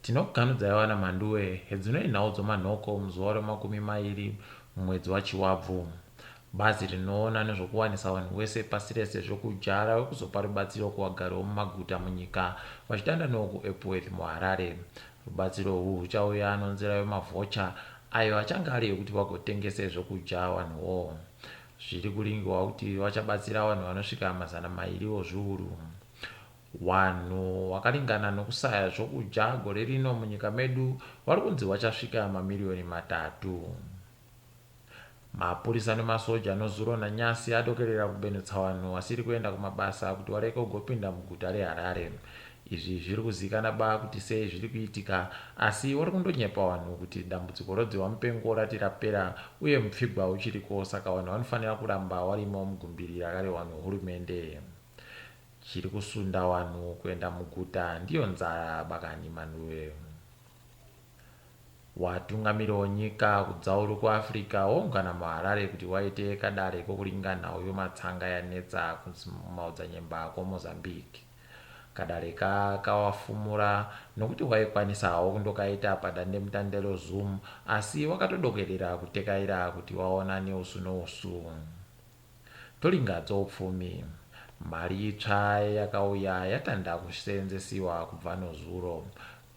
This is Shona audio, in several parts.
Tinokuganudza wana Mhanduwe hedzinoi nhau dzomanhoko muzuva ra20 mumwedzi waChiwabvu. Bazi rinoona nezvokuwanisa vanhu wese pasi rese zvokudya rave kuzopa rubatsiro kuvagari vomumaguta munyika vachidandanou kuEpworth muHarare. Rubatsiro urwu ruchauya nonzira yemavhocha ayo achange ari ekuti vagotengese zvokudya vanhuwo. Zviri kuringirwa kuti vachabatsira vanhu vanosvika 200 wozviuru. Wanhu wakaringana nokusaya zvokudya gore rino munyika medu vari kunzi vachasvika mamiliyoni 3. Mapurisa nemasoja nozuro nanyasi adokerera kubenutsa vanhu vasiri kuenda kumabasa kuti vareke kugopinda muguta reHarare. Izvi zviri kuzivikanwa kuti sei zviri kuitika, asi vari kundonyepa vanhu kuti dambudziko rodzihwa mupengo rati rapera uye mupfigwa uchiriko, saka vanhu vanofanira kuramba varimo mugumbiri rakarehwa nehurumende. Chiri kusunda vanhu kuenda muguta ndiyo nzara bakani Mhanduwe. Watungamiri wenyika kudzauru kuAfrica waungana muHarare kuti waite kadare kokuringa nhau yematsanga yanetsa kumaodzanyemba kweMozambique. Kadare kawafumura nokuti waikwanisawo kundokaita padandemutande reZoom, asi wakatodokerera kutekaira kuti waona neusu nousu. Toringa dzoupfumi. Mari itsva yakauya yatanda kuseenzesiwa kubva nozuro.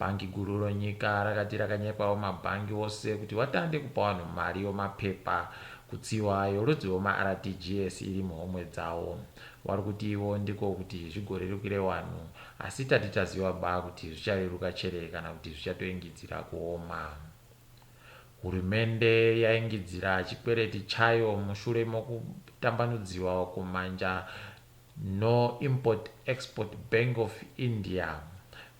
Bhangi guru renyika rakati rakanyepawo mabhangi ose kuti vatande kupa vanhu mari yomapepa kutsiwa yorudzi rwemaRTGS iri muhomwe dzavo. Vari kuti ivo ndiko kuti zvigorerukire vanhu, asi tati taziva kuti zvichareruka chere kana kuti zvichatoingidzira kuoma. Hurumende yaingidzira chikwereti chayo mushure mokutambanudziwa kumanja no-Import-Export Bank of India.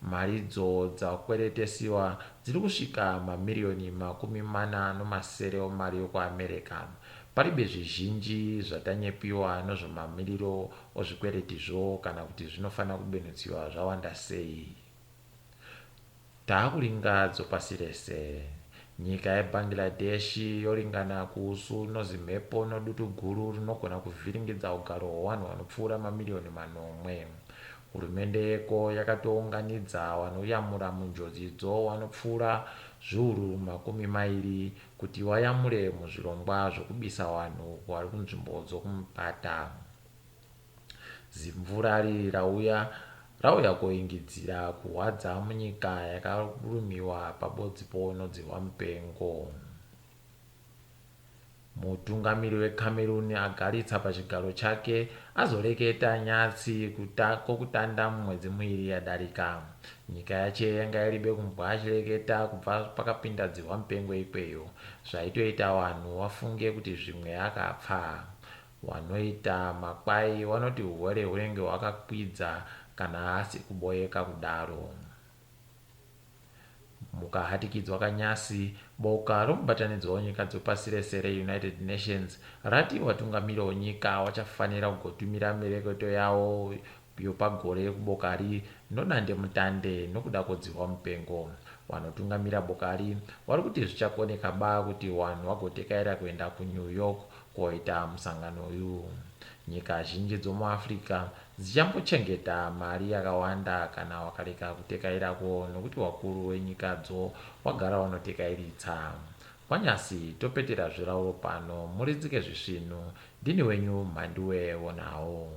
Mari idzo dzakweretesiwa dziri kusvika mamiliyoni 47 omari yokuAmerica. Paribe zvizhinji zvatanyepiwa nezvemamiriro ozvikweretizvo kana kuti zvinofanira kubenutsiwa zvawanda sei. Taakuringa dzopasi rese. Nyika yeBangladesh yoringana kuusu nozi mhepo nodutu guru rinogona kuvhiringidza ugaro hwavanhu vanopfuura mamiliyoni 8. Hurumende yeko yakatounganidza vanoyamura munjodzi idzo vanopfuura zviuru 20 kuti vayamure muzvirongwa zvokubisa vanhu vari kunzvimbo dzokumupata. Zimvura riri rauya kuingidzira kuhwadza munyika yakarumiwa pabodzipo nodzihwa mupengo. Mutungamiri weCameroon agaritsa pachigaro chake azoreketa nyatsi kokutanda mumwedzi muviri yadarika. Nyika yache yanga iribe kumbwa achireketa kubva pakapinda dzihwa mupengo ikweyo, zvaitoita vanhu vafunge kuti zvimwe akapfa. Vanoita makwai vanoti urwere hunenge hwakakwidza kana asi kuboyeka kudaro. Mukahatikidzwa kanyasi, boka romubatanidzwa wenyika dzopasi rese reUnited Nations rati vatungamiri wenyika vachafanira kugotumira mireketo yavo yopagore kubokari nodandemutande nokuda kodzihwa mupengo. Vanotungamira bokari vari kuti zvichakoneka kuti vanhu vagotekaira kuenda kuNew York koita musangano uyu. Nyika zhinji dzomuAfrica dzichambochengeta mari yakawanda kana vakareka kutekairako nokuti vakuru venyikadzo vagara vanotekairitsa. Panyasi topetera zvirauro pano, muridzike zvisvinu. Ndini wenyu Mhanduwe wonawo.